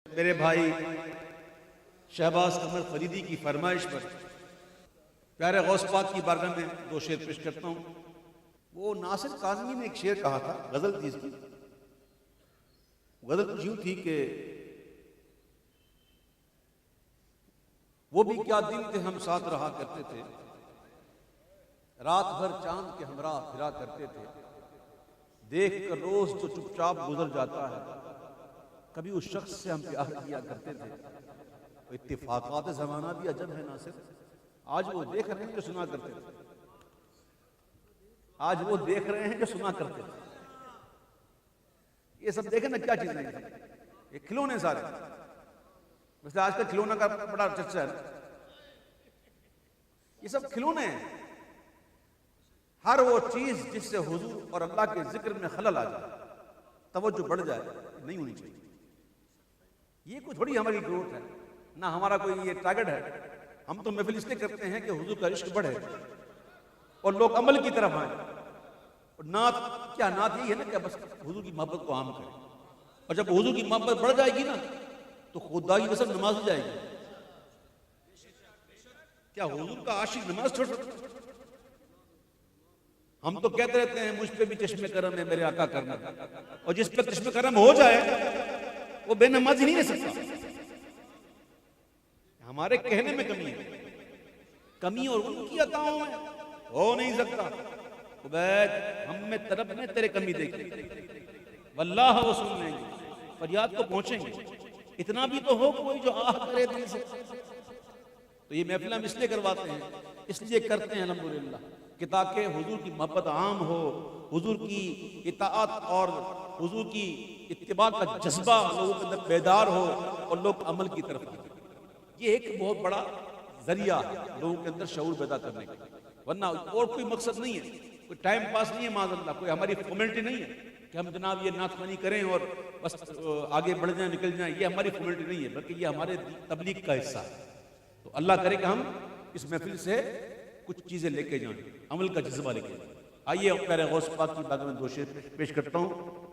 میرے بھائی شہباز قمر فریدی کی فرمائش پر پیارے غوث پاک کی بارگاہ میں دو شعر پیش کرتا ہوں۔ وہ ناصر کاظمی نے ایک شعر کہا تھا، غزل تھی اس کی۔ غزل کچھ یوں تھی کہ وہ بھی کیا دن تھے ہم ساتھ رہا کرتے تھے، رات بھر چاند کے ہمراہ پھرا کرتے تھے، دیکھ کر روز جو چپ چاپ گزر جاتا ہے، کبھی اس شخص سے ہم پیار کیا کرتے تھے۔ اتفاقات زمانہ بھی عجب ہے ناصر، آج وہ دیکھ رہے ہیں جو سنا کرتے تھے، آج وہ دیکھ رہے ہیں جو سنا کرتے تھے۔ یہ سب دیکھیں نا کیا چیزیں ہیں، یہ کھلونے سارے، مثلا آج کل کھلونا کا بڑا چرچا ہے، یہ سب کھلونے ہیں۔ ہر وہ چیز جس سے حضور اور اللہ کے ذکر میں خلل آ جائے، توجہ بڑھ جائے، نہیں ہونی چاہیے۔ یہ کوئی تھوڑی ہماری گروتھ ہے، نہ ہمارا کوئی یہ ٹارگٹ ہے۔ ہم تو محفل اس لیے کرتے ہیں کہ حضور کا عشق بڑھے اور لوگ عمل کی طرف آئیں۔ اور نعت کیا، نعت یہی ہے نا کہ بس حضور کی محبت کو عام کریں، اور جب حضور کی محبت بڑھ جائے گی نا تو خدا کی قسم نماز ہو جائے گی۔ کیا حضور کا عاشق نماز چھوڑ سکتا؟ ہم تو کہتے رہتے ہیں مجھ پہ بھی چشم کرم ہے میرے آقا کرنا، اور جس پہ چشم کرم ہو جائے وہ بے نمازی نہیں رہ سکتا۔ ہمارے کہنے میں کمی ہے، کمی اور ان کی عطاؤں میں ہو نہیں سکتا۔ عبید ہم میں طرف میں تیرے کمی دیکھی، واللہ وہ سن لیں گے، فریاد کو پہنچیں گے۔ اتنا بھی تو ہو کوئی جو آہ کرے دل سے۔ تو یہ محفل ہم اس لیے کرواتے ہیں، اس لیے کرتے ہیں الحمدللہ کہ تاکہ حضور کی محبت عام ہو، حضور کی اطاعت اور حضور کی اتباع کا جذبہ لوگوں کے اندر بیدار ہو اور لوگ عمل کی طرف آئیں۔ یہ ایک بہت بڑا ذریعہ ہے لوگوں کے اندر شعور پیدا کرنے کا، ورنہ اور کوئی مقصد نہیں ہے، کوئی ٹائم پاس نہیں ہے معاذ اللہ، کوئی ہماری فارمیلٹی نہیں ہے کہ ہم جناب یہ نعت خوانی کریں اور بس آگے بڑھ جائیں نکل جائیں۔ یہ ہماری فارمیلٹی نہیں ہے، بلکہ یہ ہمارے تبلیغ کا حصہ ہے۔ تو اللہ کرے کہ ہم اس محفل سے کچھ چیزیں لے کے جائیں، عمل کا جذبہ لے کے جائیں۔ آئیے پیارے غوث پاک کی بارگاہ میں دو شعر پیش کرتا ہوں۔